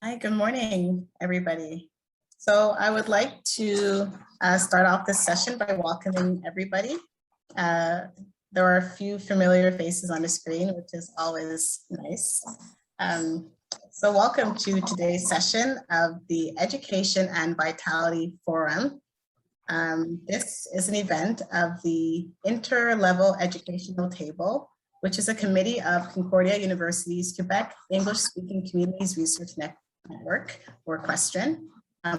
Hi, good morning, everybody. So I would like to start off this session by welcoming everybody. There are a few familiar faces on the screen, which is always nice. So welcome to today's session of the Education and Vitality Forum. This is an event of the Interlevel Educational Table, which is a committee of Concordia University's Quebec English-Speaking Communities Research Network, or QUESCREN.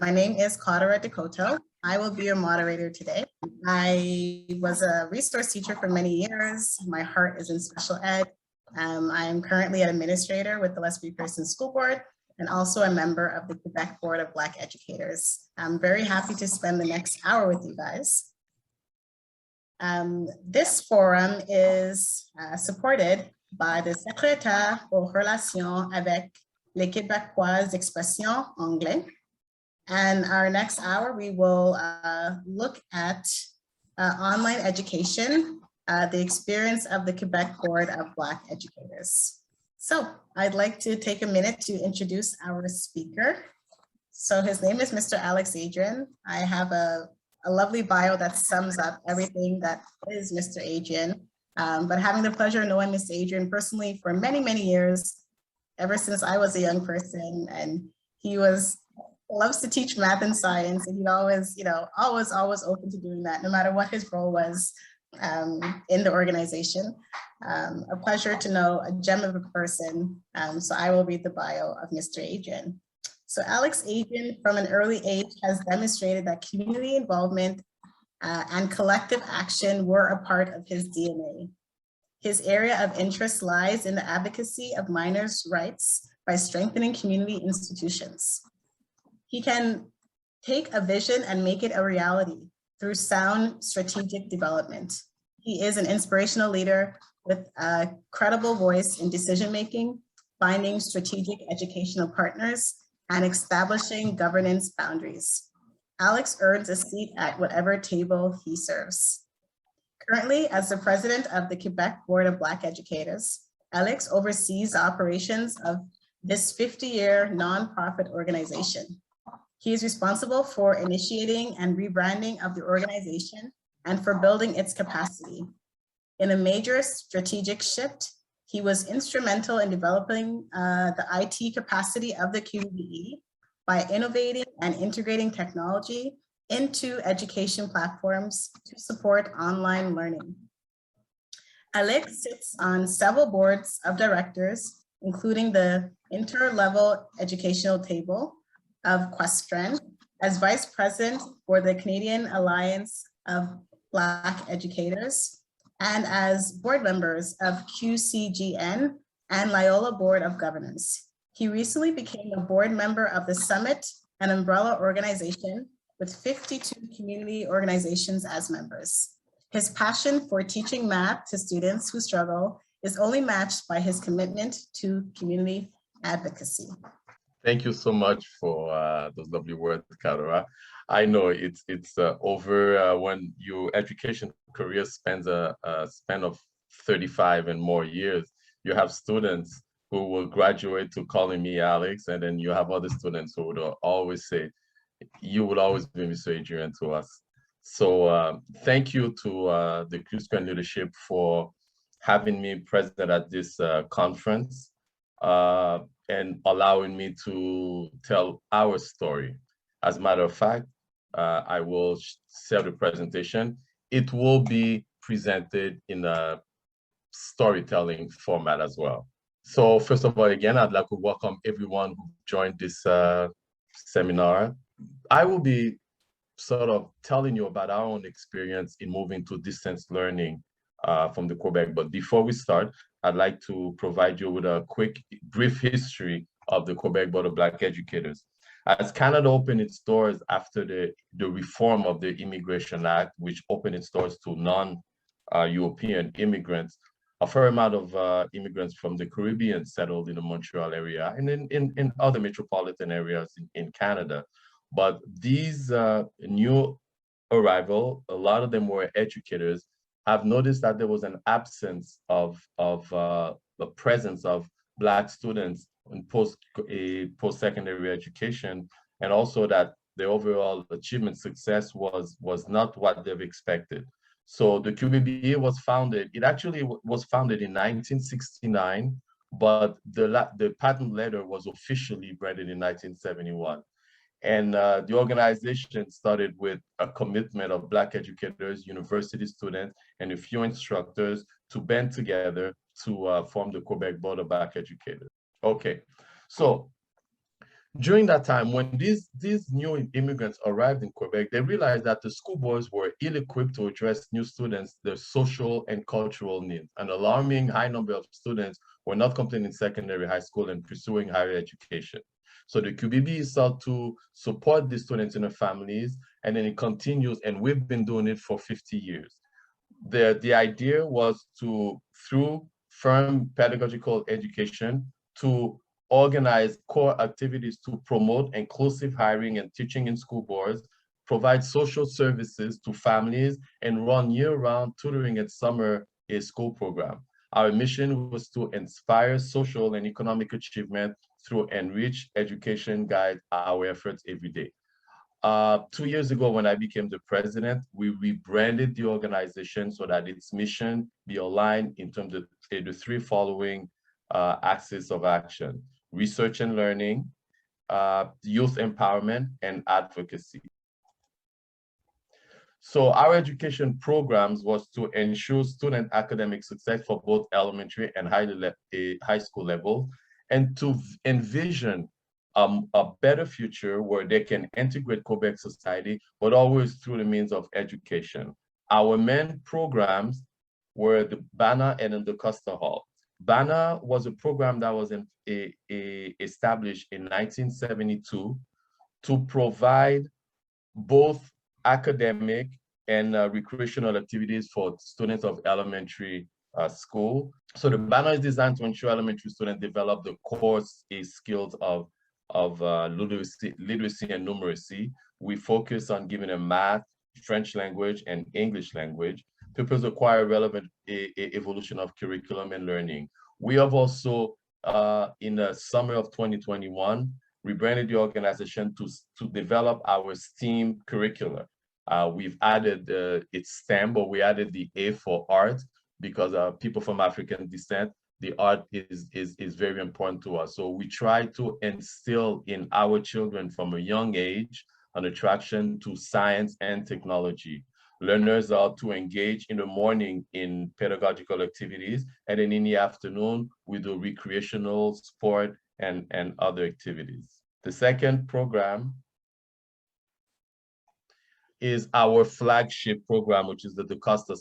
My name is Qaadira de Coteau. I will be your moderator today. I was a resource teacher for many years. My heart is in special ed. I am currently an administrator with the Leslie Pearson School Board and also a member of the Quebec Board of Black Educators. I'm very happy to spend the next hour with you guys. This forum is supported by the Secrétaire aux relations avec les Québécois d'expression anglais. And our next hour, we will look at online education, the experience of the Quebec Board of Black Educators. So I'd like to take a minute to introduce our speaker. So his name is Mr. Alix Adrien. I have a lovely bio that sums up everything that is Mr. Adrien. But having the pleasure of knowing Mr. Adrien personally for many, many years, ever since I was a young person, and he loves to teach math and science, and he'd always, always open to doing that, no matter what his role was in the organization. A pleasure to know, a gem of a person. So I will read the bio of Mr. Adrien. So Alix Adrien, from an early age, has demonstrated that community involvement and collective action were a part of his DNA. His area of interest lies in the advocacy of minors' rights by strengthening community institutions. He can take a vision and make it a reality through sound strategic development. He is an inspirational leader with a credible voice in decision-making, finding strategic educational partners, and establishing governance boundaries. Alix earns a seat at whatever table he serves. Currently, as the president of the Quebec Board of Black Educators, Alix oversees the operations of this 50-year nonprofit organization. He is responsible for initiating and rebranding of the organization and for building its capacity. In a major strategic shift, he was instrumental in developing the IT capacity of the QBBE by innovating and integrating technology into education platforms to support online learning. Alix sits on several boards of directors, including the Interlevel Educational Table of QUESCREN, as vice president for the Canadian Alliance of Black Educators, and as board members of QCGN and Loyola Board of Governors. He recently became a board member of the Summit, an umbrella organization with 52 community organizations as members. His passion for teaching math to students who struggle is only matched by his commitment to community advocacy. Thank you so much for those lovely words, Qaadira. I know it's over when your education career spans a span of 35 and more years. You have students who will graduate to calling me Alix, and then you have other students who would always say, you would always be Mr. Adrien to us. So thank you to the QUESCREN leadership for having me present at this conference and allowing me to tell our story. As a matter of fact, I will share the presentation. It will be presented in a storytelling format as well. So first of all, again, I'd like to welcome everyone who joined this seminar. I will be sort of telling you about our own experience in moving to distance learning from the Quebec. But before we start, I'd like to provide you with a quick, brief history of the Quebec Board of Black Educators. As Canada opened its doors after the reform of the Immigration Act, which opened its doors to non-European immigrants, a fair amount of immigrants from the Caribbean settled in the Montreal area and in other metropolitan areas in Canada. But these new arrival, a lot of them were educators, have noticed that there was an absence of the presence of Black students in post-secondary education, and also that the overall achievement success was not what they've expected. So the QBBE was founded, it actually was founded in 1969, but the patent letter was officially branded in 1971. And the organization started with a commitment of Black educators, university students, and a few instructors to band together to form the Quebec Board of Black Educators. Okay, so during that time, when these new immigrants arrived in Quebec, they realized that the school boards were ill-equipped to address new students, their social and cultural needs. An alarming high number of students were not completing secondary high school and pursuing higher education. So the QBBE sought to support the students and their families, and then it continues, and we've been doing it for 50 years. The idea was to, through firm pedagogical education, to organize core activities to promote inclusive hiring and teaching in school boards, provide social services to families, and run year-round tutoring and summer school program. Our mission was to inspire social and economic achievement through enriched education guide our efforts every day. 2 years ago, when I became the president, we rebranded the organization so that its mission be aligned in terms of the three following axes of action: research and learning, youth empowerment, and advocacy. So our education programs was to ensure student academic success for both elementary and high school level, and to envision a better future where they can integrate Quebec society, but always through the means of education. Our main programs were the BANA and the Costa Hall. BANA was a program that was established in 1972 to provide both academic and recreational activities for students of elementary school. So the BANA is designed to ensure elementary students develop the core skills of literacy and numeracy. We focus on giving them math, French language, and English language. Pupils acquire relevant evolution of curriculum and learning. We have also, in the summer of 2021, rebranded the organization to develop our STEAM curricula. We've added it's STEM, but we added the A for art because people from African descent, the art is very important to us. So we try to instill in our children from a young age an attraction to science and technology. Learners are to engage in the morning in pedagogical activities, and then in the afternoon, we do recreational, sport, and other activities. The second program is our flagship program, which is the Decosta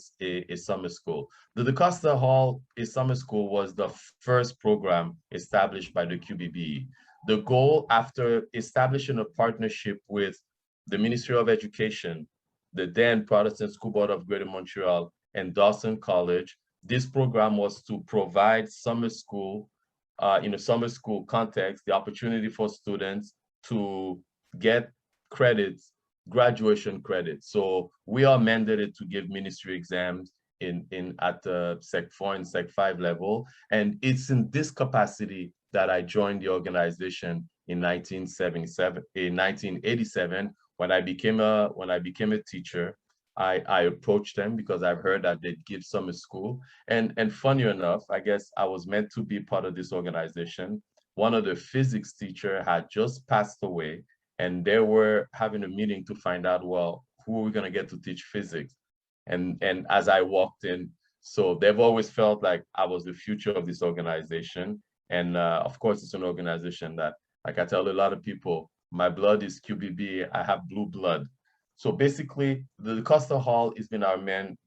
Summer School. The Decosta Hall Summer School was the first program established by the QBBE. The goal, after establishing a partnership with the Ministry of Education, the then Protestant School Board of Greater Montreal, and Dawson College, this program was to provide summer school, in a summer school context, the opportunity for students to get credits, graduation credits. So we are mandated to give ministry exams at the Sec 4 and Sec 5 level. And it's in this capacity that I joined the organization in 1987, when I became a teacher. I approached them because I've heard that they'd give summer school. And funny enough, I guess I was meant to be part of this organization. One of the physics teacher had just passed away, and they were having a meeting to find out, well, who are we gonna get to teach physics? And as I walked in, so they've always felt like I was the future of this organization. And of course, it's an organization that, like I tell a lot of people, my blood is QBBE, I have blue blood. So basically, the Costa Hall has been our main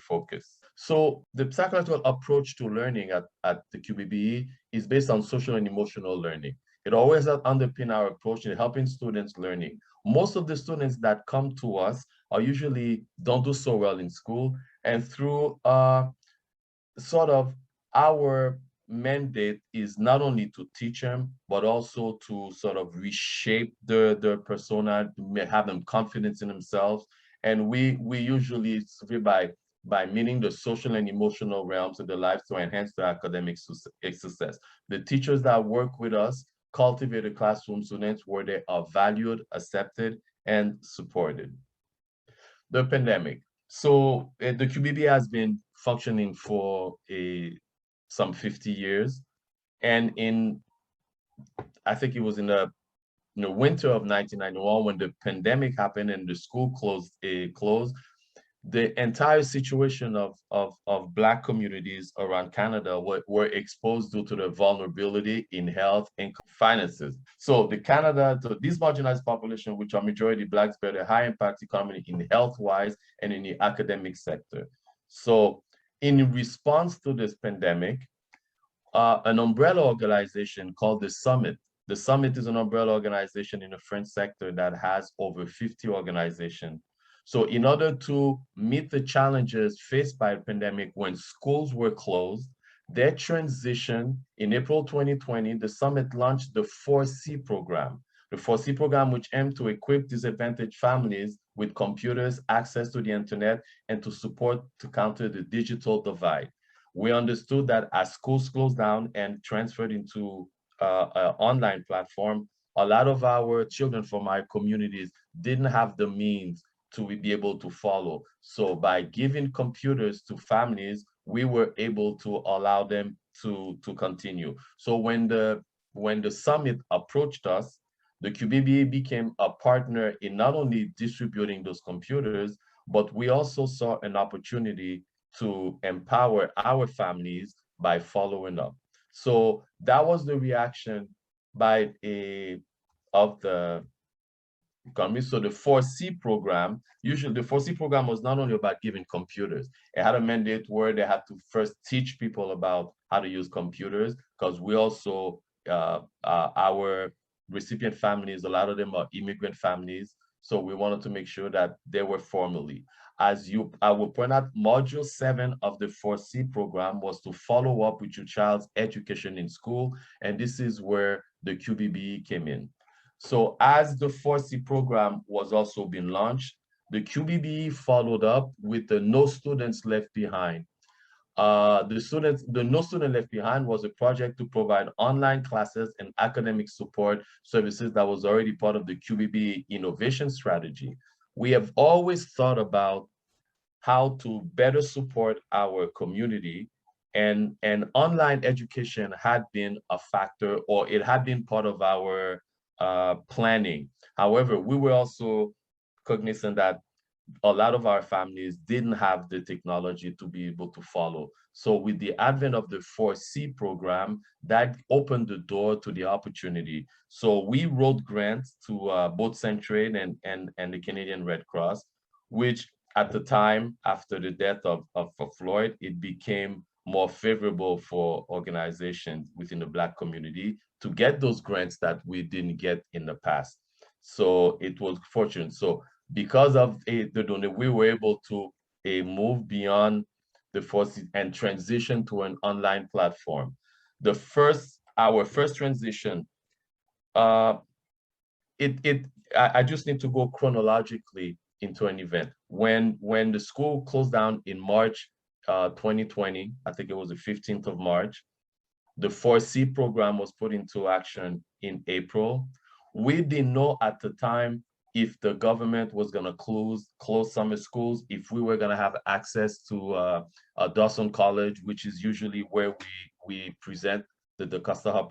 focus. So the psychological approach to learning at the QBBE is based on social and emotional learning. It always underpins our approach in helping students learning. Most of the students that come to us are usually don't do so well in school, and through sort of our mandate is not only to teach them, but also to sort of reshape their persona, to have them confidence in themselves. And we usually, by by meeting the social and emotional realms of their lives to enhance their academic success. The teachers that work with us cultivate a classroom students where they are valued, accepted, and supported. The pandemic. So the QBBE has been functioning for some 50 years. And I think it was in the winter of 1991 when the pandemic happened and the school closed, the entire situation of Black communities around Canada were exposed due to the vulnerability in health and finances. So these marginalized population, which are majority Blacks, bear a high impact economy in health-wise and in the academic sector. So in response to this pandemic, an umbrella organization called the Summit. The Summit is an umbrella organization in the French sector that has over 50 organizations. So in order to meet the challenges faced by the pandemic when schools were closed, their transition in April 2020, the Summit launched the 4C program. The 4C program, which aimed to equip disadvantaged families with computers, access to the internet, and to support to counter the digital divide. We understood that as schools closed down and transferred into an online platform, a lot of our children from our communities didn't have the means to be able to follow. So by giving computers to families, we were able to allow them to continue. So when the summit approached us, the QBBE became a partner in not only distributing those computers, but we also saw an opportunity to empower our families by following up. So that was the reaction of the economy. So the 4C program, usually the 4C program was not only about giving computers. It had a mandate where they had to first teach people about how to use computers, because we also, our recipient families, a lot of them are immigrant families. So we wanted to make sure that they were formally. I will point out, module 7 of the 4C program was to follow up with your child's education in school. And this is where the QBBE came in. So as the 4C program was also being launched, the QBBE followed up with the No Students Left Behind. The No Student Left Behind was a project to provide online classes and academic support services that was already part of the QBBE innovation strategy. We have always thought about how to better support our community, and online education had been a factor, or it had been part of our planning. However, we were also cognizant that a lot of our families didn't have the technology to be able to follow. So with the advent of the 4C program, that opened the door to the opportunity. So we wrote grants to both Centraid and the Canadian Red Cross, which at the time, after the death of Floyd, it became more favorable for organizations within the Black community to get those grants that we didn't get in the past. So it was fortunate. So because of the donor, we were able to move beyond the forces and transition to an online platform. Our first transition, I just need to go chronologically into an event. When the school closed down in March 2020, I think it was the 15th of March, the 4C program was put into action in April. We didn't know at the time if the government was going to close summer schools, if we were going to have access to Dawson College, which is usually where we present the Decosta Hall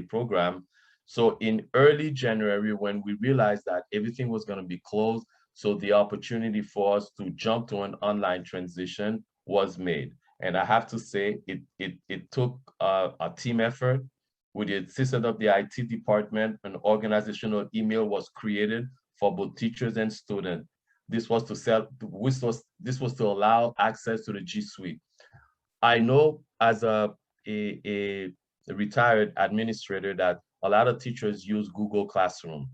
program. So in early January, when we realized that everything was going to be closed, so the opportunity for us to jump to an online transition was made. And I have to say, it took a team effort. With the assistance of the IT department, an organizational email was created for both teachers and students. This was to allow access to the G Suite. I know as a retired administrator that a lot of teachers use Google Classroom,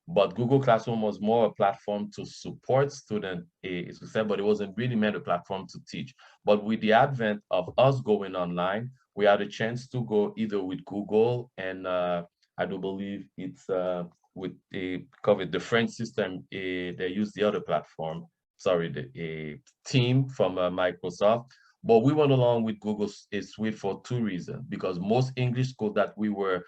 but Google Classroom was more a platform to support students, but it wasn't really meant a platform to teach. But with the advent of us going online, we had a chance to go either with Google and I do believe it's with the COVID, the French system, they use the other platform. a team from Microsoft. But we went along with Google Suite for two reasons, because most English schools that we were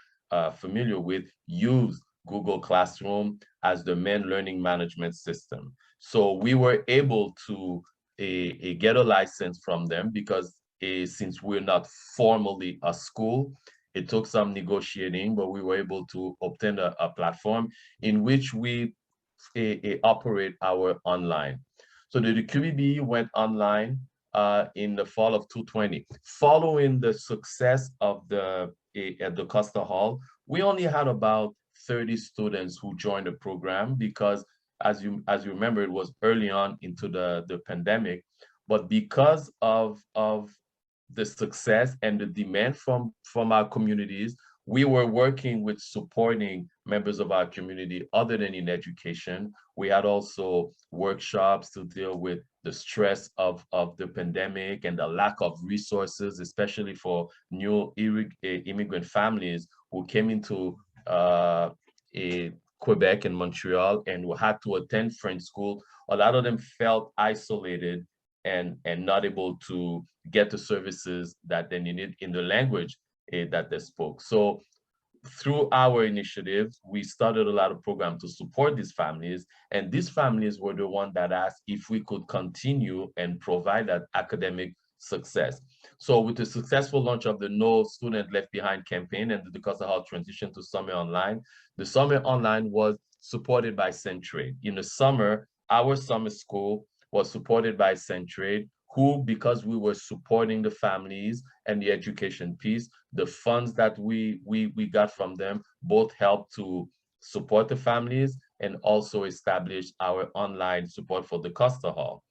familiar with use Google Classroom as the main learning management system. So we were able to get a license from them because since we're not formally a school, it took some negotiating, but we were able to obtain a platform in which we operate our online. So the QBBE went online in the fall of 2020. Following the success of at the Costa Hall, we only had about 30 students who joined the program because, as you remember, it was early on into the pandemic. But because of the success and the demand from our communities, we were working with supporting members of our community other than in education. We had also workshops to deal with the stress of the pandemic and the lack of resources, especially for new immigrant families who came into Quebec and Montreal and who had to attend French school. A lot of them felt isolated and not able to get the services that they needed in the language that they spoke. So through our initiative, we started a lot of programs to support these families, and these families were the ones that asked if we could continue and provide that academic success. So with the successful launch of the No Student Left Behind campaign and the Costa Hall transition to Summer Online, the Summer Online was supported by Centrade. In the summer, our summer school was supported by Centrade, who, because we were supporting the families and the education piece, the funds that we got from them both helped to support the families and also establish our online support for the Costa Hall.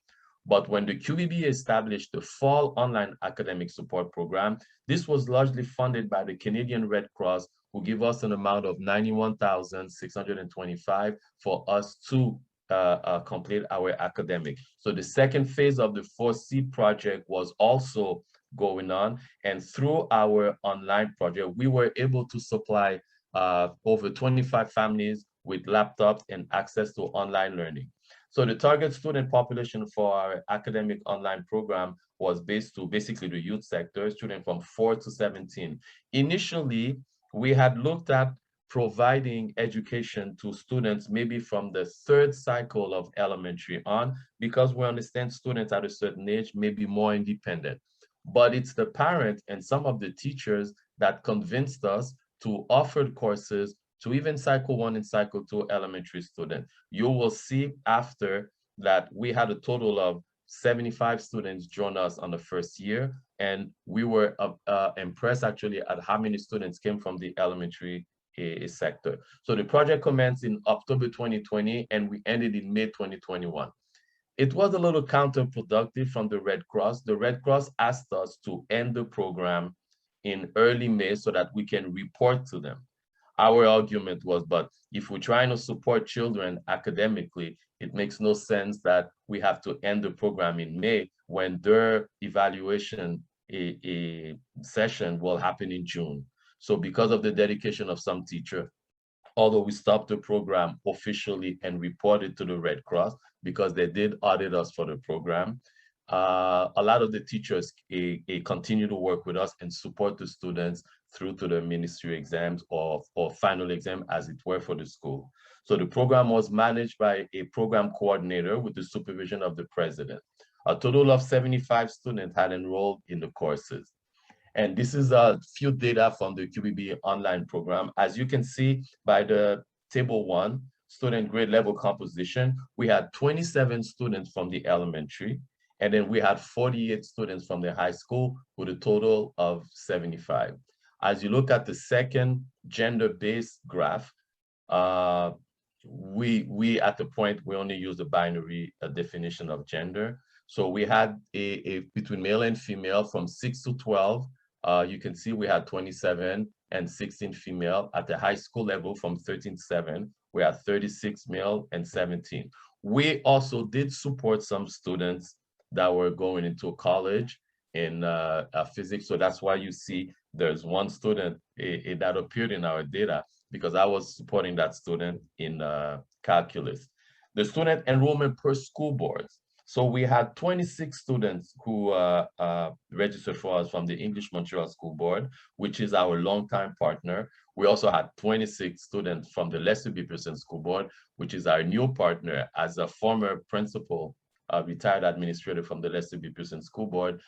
But when the QBBE established the Fall Online Academic Support Program, this was largely funded by the Canadian Red Cross, who give us an amount of $91,625 for us to complete our academic. So the second phase of the 4C project was also going on. And through our online project, we were able to supply over 25 families with laptops and access to online learning. So the target student population for our academic online program was based to basically the youth sector, students from 4 to 17. Initially, we had looked at providing education to students maybe from the third cycle of elementary on, because we understand students at a certain age may be more independent. But it's the parents and some of the teachers that convinced us to offer courses to even cycle 1 and cycle 2 elementary students. You will see after that we had a total of 75 students join us on the first year, and we were impressed actually at how many students came from the elementary sector. So the project commenced in October 2020 and we ended in May 2021. It was a little counterproductive from the Red Cross. The Red Cross asked us to end the program in early May so that we can report to them. Our argument was, but if we're trying to support children academically, it makes no sense that we have to end the program in May when their evaluation session will happen in June. So because of the dedication of some teacher, although we stopped the program officially and reported to the Red Cross because they did audit us for the program, a lot of the teachers continue to work with us and support the students through to the ministry exams or final exam, as it were, for the school. So the program was managed by a program coordinator with the supervision of the president. A total of 75 students had enrolled in the courses. And this is a few data from the QBBE online program. As you can see by the table 1, student grade level composition, we had 27 students from the elementary, and then we had 48 students from the high school with a total of 75. As you look at the second gender-based graph, we at the point, we only use the binary definition of gender. So we had between male and female from 6 to 12, you can see we had 27 and 16 female. At the high school level from 13 to 7, we had 36 male and 17. We also did support some students that were going into college in physics. So that's why you see there's one student that appeared in our data, because I was supporting that student in calculus. The student enrollment per school boards. So we had 26 students who registered for us from the English Montreal School Board, which is our longtime partner. We also had 26 students from the Lester B. Pearson School Board, which is our new partner. As a former principal, retired administrator from the Lester B. Pearson School Board,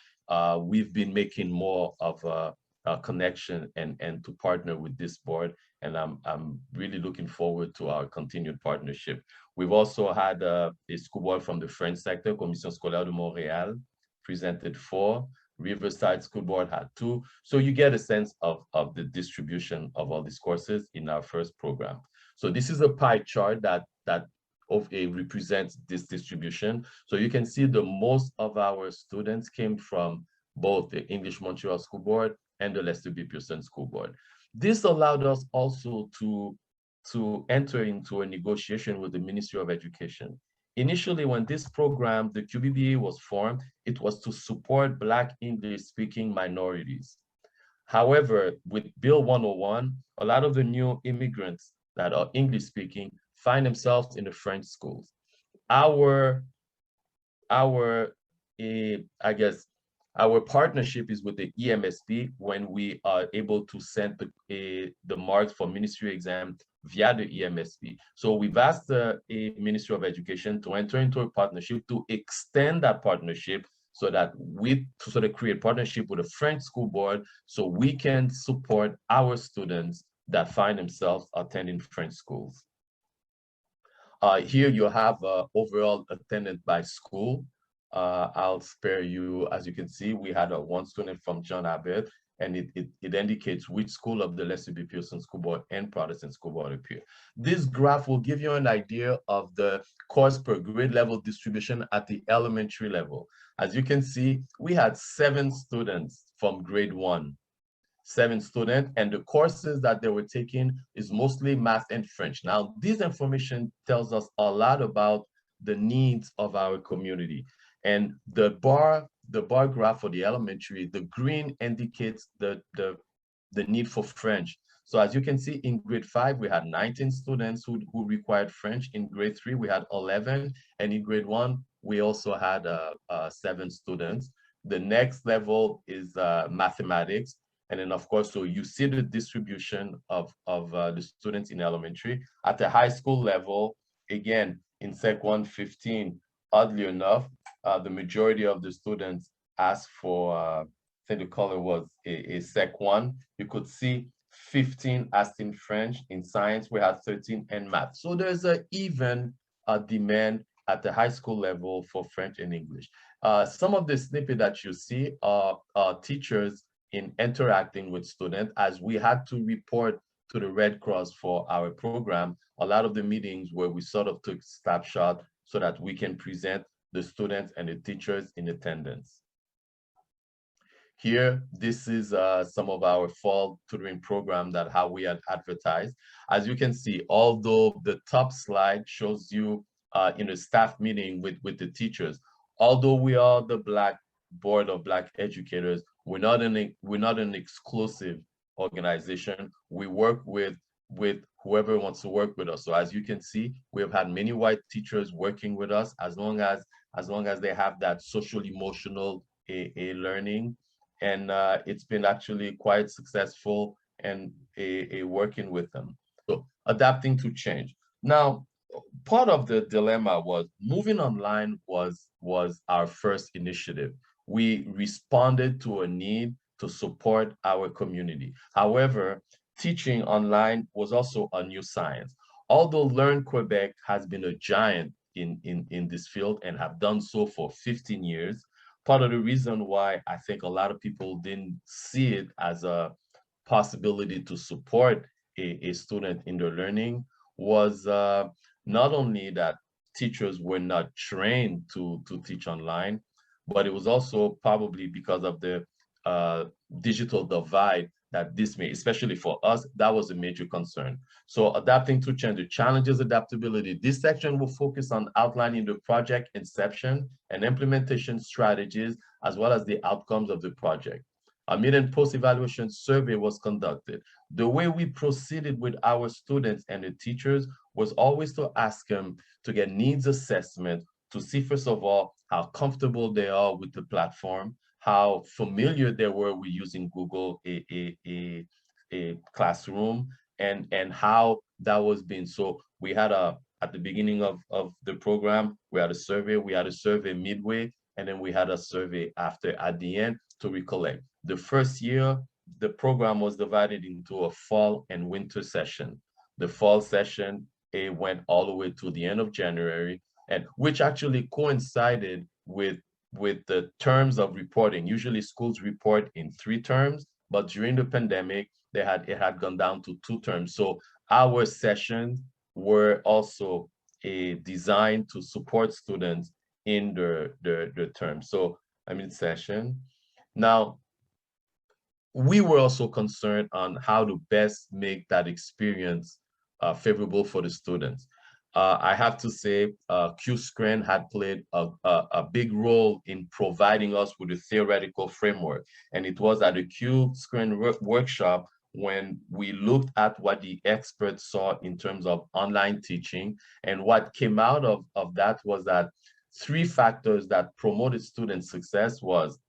we've been making more of a connection and to partner with this board. And I'm really looking forward to our continued partnership. We've also had a school board from the French sector, Commission Scolaire de Montréal, presented 4. Riverside School Board had 2. So you get a sense of the distribution of all these courses in our first program. So this is a pie chart that represents this distribution. So you can see the most of our students came from both the English Montreal School Board and the Lester B. Pearson School Board. This allowed us also to enter into a negotiation with the Ministry of Education. Initially, when this program, the QBBE, was formed, it was to support Black English-speaking minorities. However, with Bill 101, a lot of the new immigrants that are English-speaking find themselves in the French schools. Our partnership is with the EMSP when we are able to send the marks for ministry exam via the EMSP. So we've asked the Ministry of Education to enter into a partnership to extend that partnership so that we sort of create partnership with a French school board so we can support our students that find themselves attending French schools. Here you have overall attendance by school. I'll spare you, as you can see, we had one student from John Abbott, and it indicates which school of the Lester B. Pearson School Board and Protestant School Board appear. This graph will give you an idea of the course per grade level distribution at the elementary level. As you can see, we had 7 students from grade 1, 7 students, and the courses that they were taking is mostly math and French. Now, this information tells us a lot about the needs of our community. And the bar graph for the elementary, the green indicates the need for French. So as you can see, in grade 5, we had 19 students who required French. In grade 3, we had 11. And in grade 1, we also had 7 students. The next level is mathematics. And then, of course, so you see the distribution of the students in elementary. At the high school level, again, in Sec 1, 15, oddly enough, the majority of the students asked for, I think the color was a Sec 1. You could see 15 asked in French. In science, we had 13 and math. So there's an even demand at the high school level for French and English. Some of the snippet that you see are teachers in interacting with students. As we had to report to the Red Cross for our program, a lot of the meetings where we sort of took snapshot so that we can present the students and the teachers in attendance. Here, this is some of our fall tutoring program that how we had advertised. As you can see, although the top slide shows you in a staff meeting with the teachers, although we are the Board of Black Educators, we're not an exclusive organization. We work with whoever wants to work with us. So as you can see, we have had many white teachers working with us as long as they have that social emotional learning. And it's been actually quite successful and working with them. So adapting to change. Now, part of the dilemma was moving online was our first initiative. We responded to a need to support our community. However, teaching online was also a new science. Although Learn Quebec has been a giant in this field and have done so for 15 years, part of the reason why I think a lot of people didn't see it as a possibility to support a student in their learning was not only that teachers were not trained to teach online, but it was also probably because of the digital divide that this may, especially for us, that was a major concern. So adapting to change, the challenges, adaptability. This section will focus on outlining the project inception and implementation strategies, as well as the outcomes of the project. A mid and post-evaluation survey was conducted. The way we proceeded with our students and the teachers was always to ask them to get needs assessment to see, first of all, how comfortable they are with the platform, how familiar they were with using Google a classroom, and how that was being. So we had at the beginning of the program, we had a survey midway, and then we had a survey at the end to recollect. The first year, the program was divided into a fall and winter session. The fall session, it went all the way to the end of January, and which actually coincided with the terms of reporting. Usually schools report in 3 terms, but during the pandemic, it had gone down to 2 terms. So our sessions were also designed to support students in the term. So I'm in session. Now, we were also concerned on how to best make that experience favorable for the students. I have to say, QScreen had played a big role in providing us with a theoretical framework. And it was at the QScreen workshop when we looked at what the experts saw in terms of online teaching. And what came out of that was that 3 factors that promoted student success was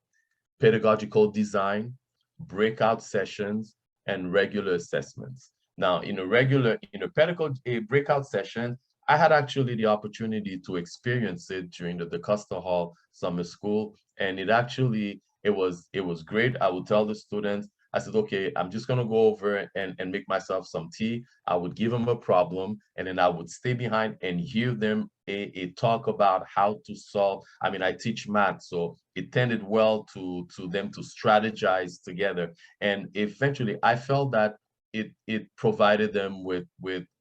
pedagogical design, breakout sessions, and regular assessments. Now, in a pedagogical breakout session, I had actually the opportunity to experience it during the Decosta Hall summer school, and it was great. I would tell the students, I said, okay, I'm just gonna go over and make myself some tea. I would give them a problem, and then I would stay behind and hear them a talk about how to solve. I mean, I teach math, so it tended well to them to strategize together. And eventually I felt that it provided them with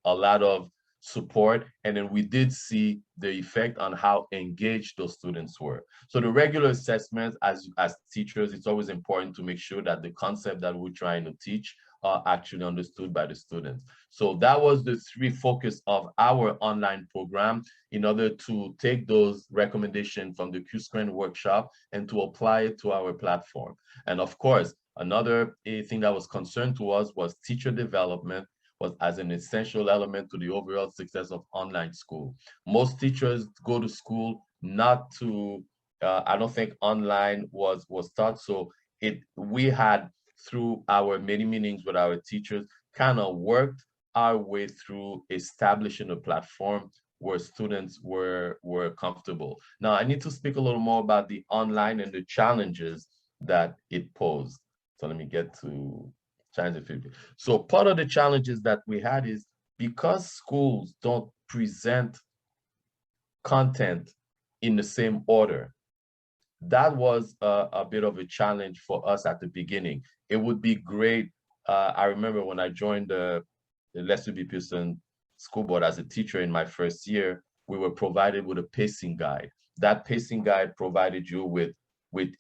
a lot of support, and then we did see the effect on how engaged those students were. So the regular assessments, as teachers, it's always important to make sure that the concept that we're trying to teach are actually understood by the students. So that was the 3 focus of our online program, in order to take those recommendations from the QScreen workshop and to apply it to our platform. And of course, another thing that was concerned to us was teacher development was as an essential element to the overall success of online school. Most teachers go to school not to, I don't think online was taught. So we had, through our many meetings with our teachers, kind of worked our way through establishing a platform where students were comfortable. Now, I need to speak a little more about the online and the challenges that it posed. So let me get to challenge 50. So part of the challenges that we had is because schools don't present content in the same order, that was a bit of a challenge for us at the beginning. It would be great. I remember when I joined the Lester B. Pearson School Board as a teacher in my first year, we were provided with a pacing guide. That pacing guide provided you with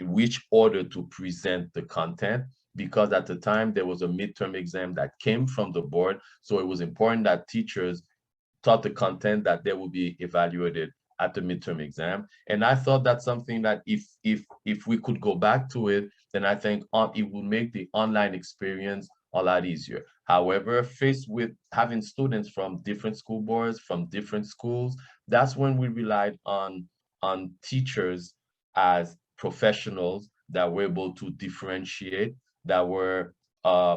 which order to present the content, because at the time there was a midterm exam that came from the board. So it was important that teachers taught the content that they will be evaluated at the midterm exam. And I thought that's something that if we could go back to it, then I think it would make the online experience a lot easier. However, faced with having students from different school boards, from different schools, that's when we relied on teachers as professionals that were able to differentiate, that were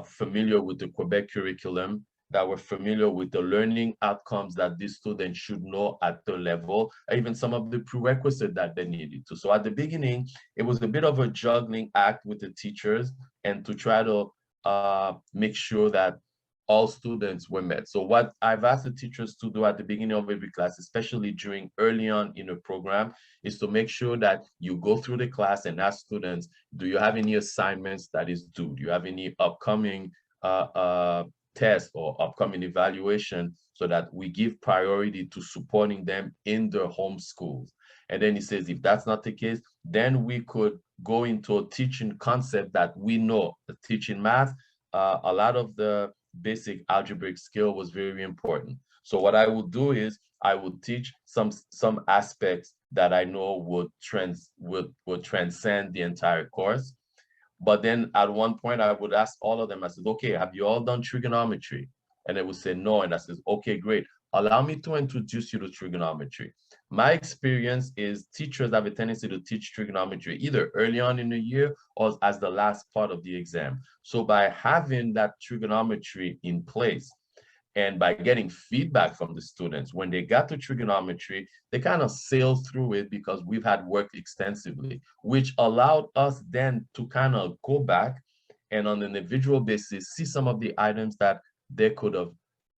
familiar with the Quebec curriculum, that were familiar with the learning outcomes that these students should know at the level, even some of the prerequisites that they needed to. So at the beginning, it was a bit of a juggling act with the teachers and to try to make sure that all students were met. So what I've asked the teachers to do at the beginning of every class, especially during early on in a program, is to make sure that you go through the class and ask students, do you have any assignments that is due? Do you have any upcoming test or upcoming evaluation, so that we give priority to supporting them in their home schools? And then he says, if that's not the case, then we could go into a teaching concept that we know. Teaching math, a lot of the basic algebraic skill was very important. So what I would do is I would teach some aspects that I know would transcend the entire course. But then at one point I would ask all of them, I said, okay, have you all done trigonometry? And they would say no. And I said, okay, great. Allow me to introduce you to trigonometry. My experience is teachers have a tendency to teach trigonometry either early on in the year or as the last part of the exam. So by having that trigonometry in place and by getting feedback from the students, when they got to trigonometry, they kind of sailed through it because we've had worked extensively, which allowed us then to kind of go back and on an individual basis, see some of the items that they could have,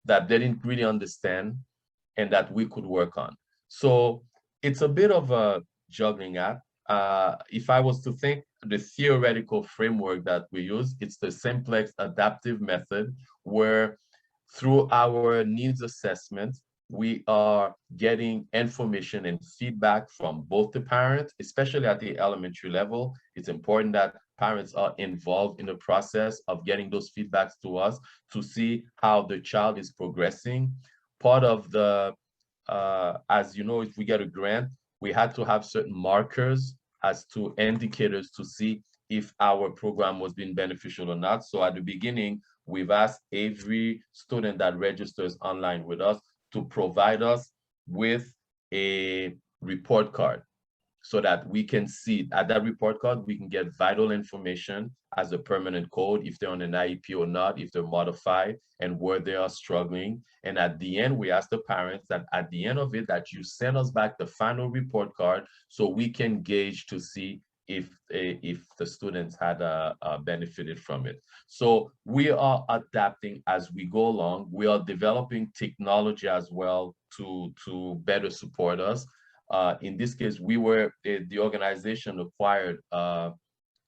that they didn't really understand and that we could work on. So it's a bit of a juggling act. If I was to think the theoretical framework that we use, it's the simplex adaptive method, where through our needs assessment, we are getting information and feedback from both the parents, especially at the elementary level. It's important that parents are involved in the process of getting those feedbacks to us to see how the child is progressing. Part of the, as you know, if we get a grant, we had to have certain markers as to indicators to see if our program was being beneficial or not. So at the beginning, we've asked every student that registers online with us to provide us with a report card so that we can see at that report card, we can get vital information as a permanent code, if they're on an IEP or not, if they're modified and where they are struggling. And at the end, we ask the parents that at the end of it, that you send us back the final report card so we can gauge to see if the students had benefited from it. So we are adapting as we go along. We are developing technology as well to better support us. In this case, the organization acquired a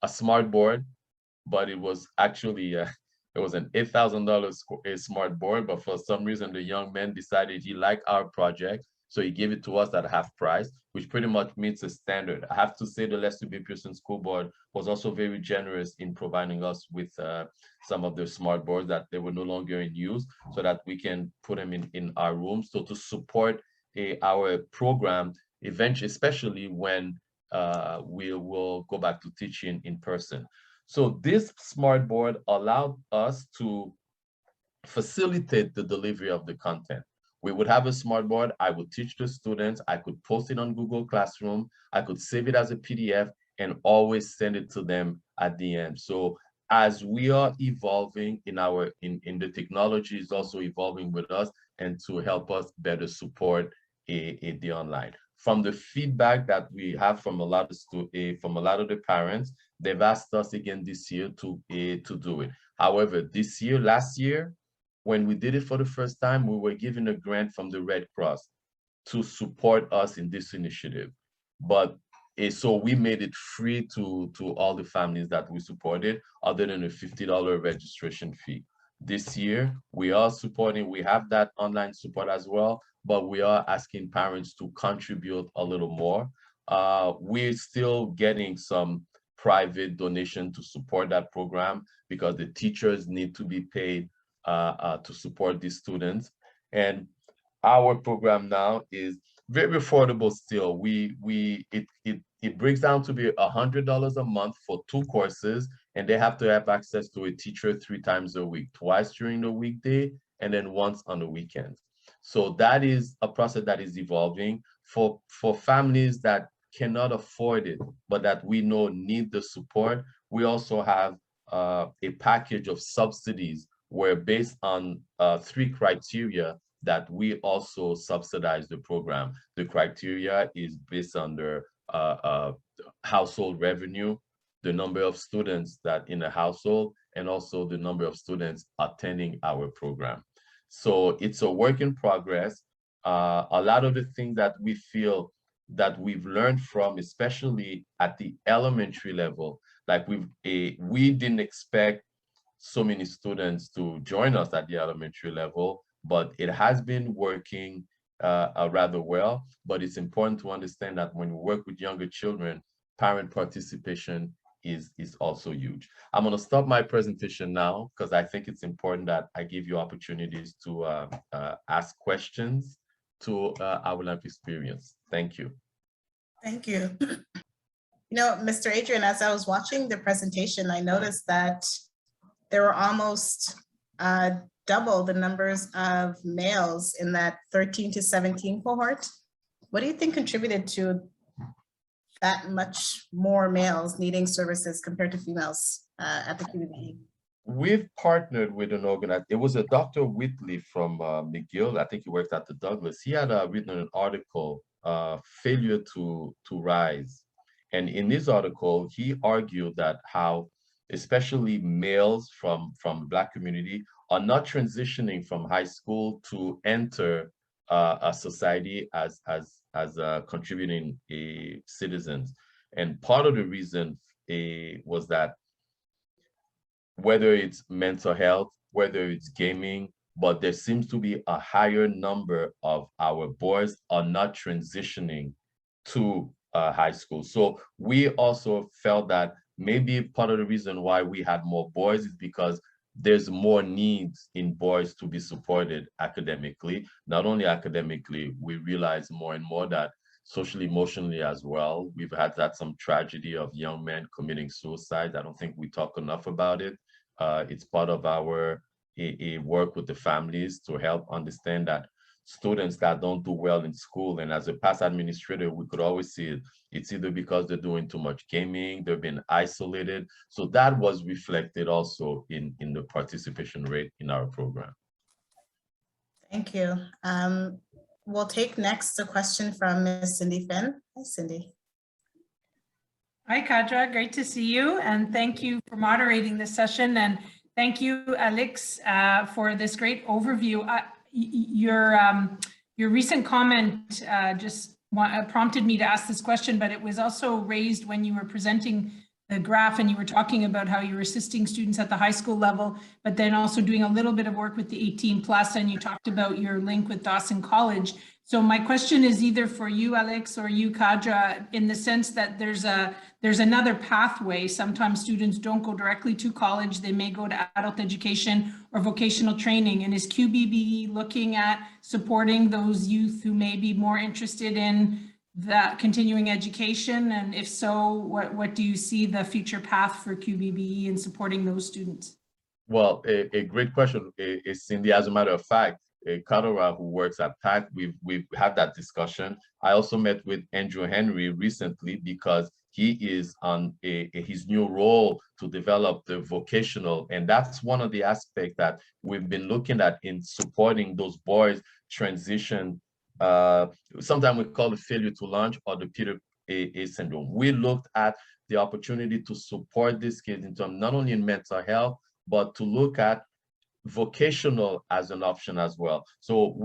smart board, but it was actually it was an $8,000 smart board, but for some reason the young man decided he liked our project, so he gave it to us at half price, which pretty much meets the standard. I have to say the Lester B. Pearson School Board was also very generous in providing us with some of their smart boards that they were no longer in use, so that we can put them in our rooms. So to support our program, eventually, especially when we will go back to teaching in person. So this smart board allowed us to facilitate the delivery of the content. We would have a smart board. I would teach the students. I could post it on Google Classroom. I could save it as a PDF and always send it to them at the end. So as we are evolving in the technology is also evolving with us, and to help us better support the online. From the feedback that we have from a lot of the parents, they've asked us again this year to do it. However, last year, when we did it for the first time, we were given a grant from the Red Cross to support us in this initiative. But so we made it free to all the families that we supported, other than a $50 registration fee. This year, we are supporting, we have that online support as well, but we are asking parents to contribute a little more. We're still getting some private donation to support that program because the teachers need to be paid to support these students. And our program now is very affordable still. It breaks down to be $100 a month for 2 courses, and they have to have access to a teacher 3 times a week, twice during the weekday, and then once on the weekends. So that is a process that is evolving for families that cannot afford it, but that we know need the support. We also have a package of subsidies where, based on 3 criteria, that we also subsidize the program. The criteria is based on their household revenue, the number of students that in a household, and also the number of students attending our program. So it's a work in progress. A lot of the things that we feel that we've learned from, especially at the elementary level, like we didn't expect so many students to join us at the elementary level, but it has been working rather well. But it's important to understand that when we work with younger children, parent participation is also huge. I'm going to stop my presentation now because I think it's important that I give you opportunities to ask questions to our life experience. Thank you. Thank you. You know, Mr. Adrien, as I was watching the presentation, I noticed that there were almost double the numbers of males in that 13 to 17 cohort. What do you think contributed to that much more males needing services compared to females at the QBBE? We've partnered with an organization. It was a Dr. Whitley from McGill. I think he worked at the Douglas. He had written an article, Failure to Rise. And in this article, he argued that how especially males from the Black community are not transitioning from high school to enter a society as contributing citizens. And part of the reason was that whether it's mental health, whether it's gaming, but there seems to be a higher number of our boys are not transitioning to high school. So we also felt that maybe part of the reason why we had more boys is because there's more needs in boys to be supported academically. Not only academically, we realize more and more that socially, emotionally as well. We've had some tragedy of young men committing suicide. I don't think we talk enough about it. It's part of our work with the families to help understand that students that don't do well in school, and as a past administrator, we could always see it. It's either because they're doing too much gaming, they've been isolated. So that was reflected also in the participation rate in our program. Thank you. We'll take next a question from Ms. Cindy Finn. Hi, Cindy. Hi, Qaadira. Great to see you. And thank you for moderating this session. And thank you, Alix, for this great overview. Your recent comment just prompted me to ask this question, but it was also raised when you were presenting the graph and you were talking about how you were assisting students at the high school level, but then also doing a little bit of work with the 18+, and you talked about your link with Dawson College. So my question is either for you, Alix, or you, Qaadira, in the sense that there's another pathway. Sometimes students don't go directly to college. They may go to adult education or vocational training. And is QBBE looking at supporting those youth who may be more interested in that continuing education? And if so, what do you see the future path for QBBE in supporting those students? Well, a great question, Cindy. As a matter of fact, Qaadira, who works at PACC, we've had that discussion. I also met with Andrew Henry recently because he is on his new role to develop the vocational, and that's one of the aspects that we've been looking at in supporting those boys transition. Sometimes we call it failure to launch or the Peter A syndrome. We looked at the opportunity to support these kids in terms not only in mental health, but to look at vocational as an option as well. So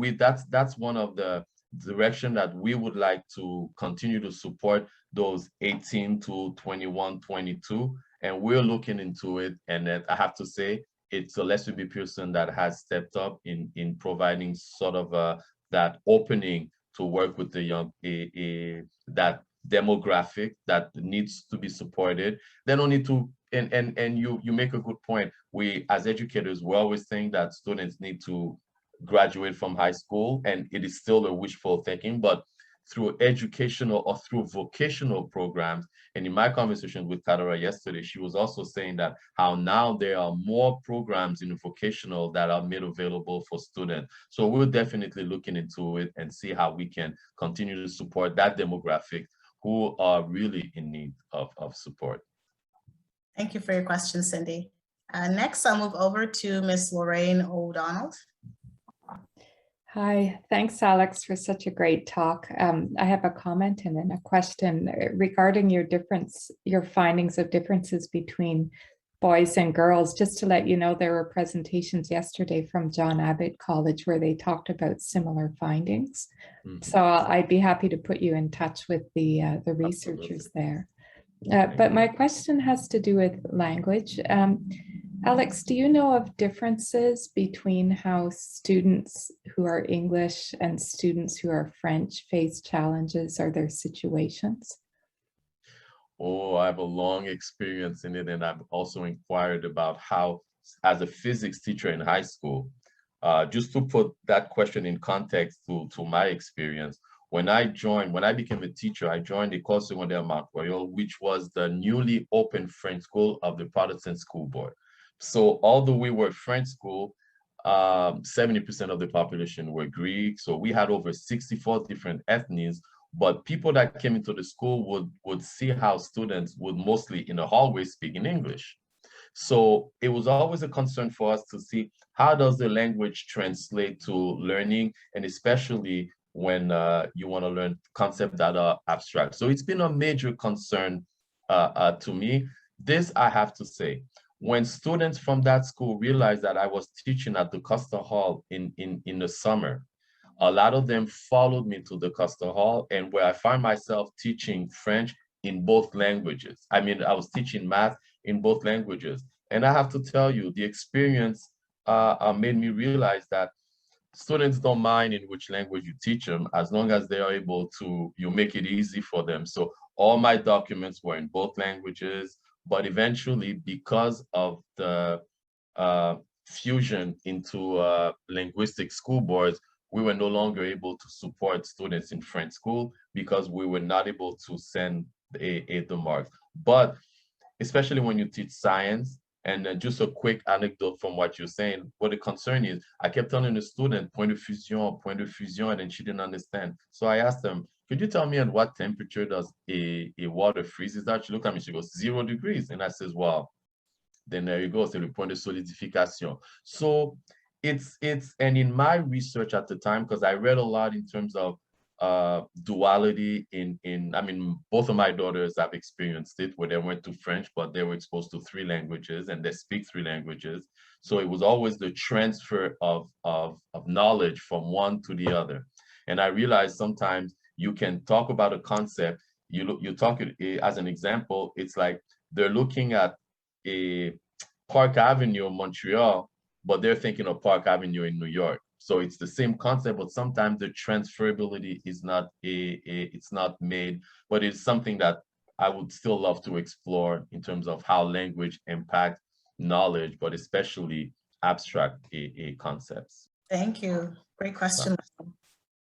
that's one of the direction that we would like to continue to support those 18 to 21, 22. And we're looking into it. And I have to say, it's Leslie B. Pearson that has stepped up in providing sort of that opening to work with the young, that demographic that needs to be supported. They don't need to, and you make a good point. We, as educators, we always think that students need to graduate from high school, and it is still a wishful thinking, but through educational or through vocational programs, and in my conversation with Qaadira yesterday, she was also saying that how now there are more programs in vocational that are made available for students. So we're definitely looking into it and see how we can continue to support that demographic who are really in need of support. Thank you for your question, Cindy. Next, I'll move over to Ms. Lorraine O'Donnell. Hi, thanks, Alix, for such a great talk. I have a comment and then a question regarding your findings of differences between boys and girls. Just to let you know, there were presentations yesterday from John Abbott College where they talked about similar findings. Mm-hmm. So I'd be happy to put you in touch with the researchers there. But my question has to do with language. Alix, do you know of differences between how students who are English and students who are French face challenges or their situations? Oh, I have a long experience in it, and I've also inquired about how, as a physics teacher in high school, just to put that question in context to my experience, when I became a teacher, I joined the École Secondaire Marc Royal, which was the newly opened French school of the Protestant School Board. So although we were French school, 70% of the population were Greek. So we had over 64 different ethnies but people that came into the school would see how students would mostly in the hallway speak in English. So it was always a concern for us to see how does the language translate to learning, and especially when you want to learn concepts that are abstract. So it's been a major concern to me. This, I have to say, when students from that school realized that I was teaching at the Costa Hall in the summer, a lot of them followed me to the Costa Hall, and where I find myself teaching French in both languages. I mean, I was teaching math in both languages. And I have to tell you, the experience made me realize that students don't mind in which language you teach them, as long as they are able to, you make it easy for them. So all my documents were in both languages, but eventually, because of the fusion into linguistic school boards, we were no longer able to support students in French school because we were not able to send the marks. But especially when you teach science, and just a quick anecdote from what you're saying, what the concern is, I kept telling the student, point de fusion, and then she didn't understand. So I asked them, could you tell me at what temperature does a water freezes out? She looked at me, she goes, 0 degrees. And I says, well, then there you go, c'est le point de solidification. So and in my research at the time, because I read a lot in terms of duality I mean, both of my daughters have experienced it where they went to French, but they were exposed to 3 languages and they speak 3 languages. So it was always the transfer of knowledge from one to the other. And I realized sometimes you can talk about a concept, you talk it as an example, it's like they're looking at a Park Avenue in Montreal, but they're thinking of Park Avenue in New York. So it's the same concept, but sometimes the transferability is not it's not made, but it's something that I would still love to explore in terms of how language impacts knowledge, but especially abstract concepts. Thank you. Great question.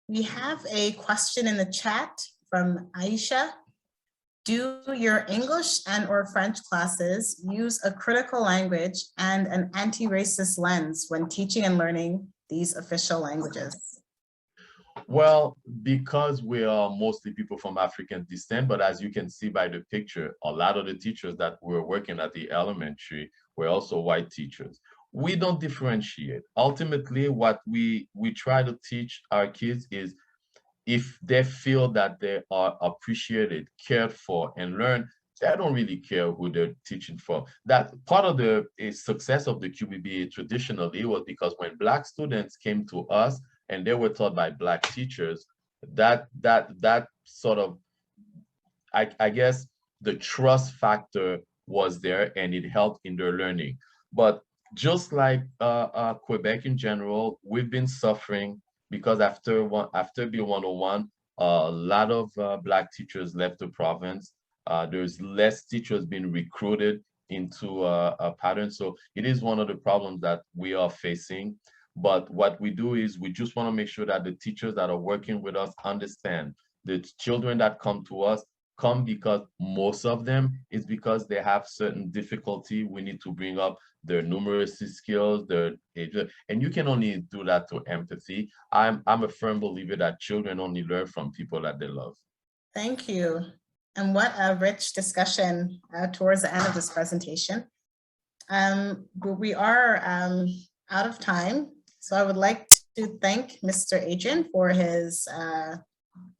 We have a question in the chat from Aisha. Do your English and/or French classes use a critical language and an anti-racist lens when teaching and learning these official languages? Well, because we are mostly people from African descent, but as you can see by the picture, a lot of the teachers that were working at the elementary were also white teachers. We don't differentiate. Ultimately, what we try to teach our kids is if they feel that they are appreciated, cared for, and learn, they don't really care who they're teaching for. That part of the success of the QBBE traditionally was because when Black students came to us and they were taught by Black teachers, that sort of, I guess, the trust factor was there and it helped in their learning. But just like Quebec in general, we've been suffering because after Bill 101, a lot of Black teachers left the province. There's less teachers being recruited into a pattern. So it is one of the problems that we are facing. But what we do is we just want to make sure that the teachers that are working with us understand the children that come to us come because most of them is because they have certain difficulty. We need to bring up their numeracy skills, and you can only do that through empathy. I'm a firm believer that children only learn from people that they love. Thank you. And what a rich discussion towards the end of this presentation. We are out of time. So I would like to thank Mr. Adrien for his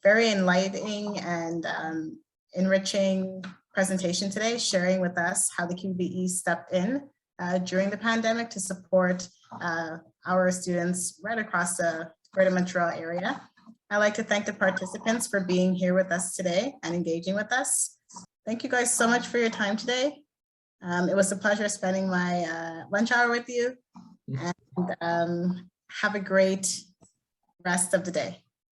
very enlightening and enriching presentation today, sharing with us how the QBBE stepped in during the pandemic to support our students right across the Greater Montreal area. I'd like to thank the participants for being here with us today and engaging with us. Thank you guys so much for your time today. It was a pleasure spending my lunch hour with you, and have a great rest of the day.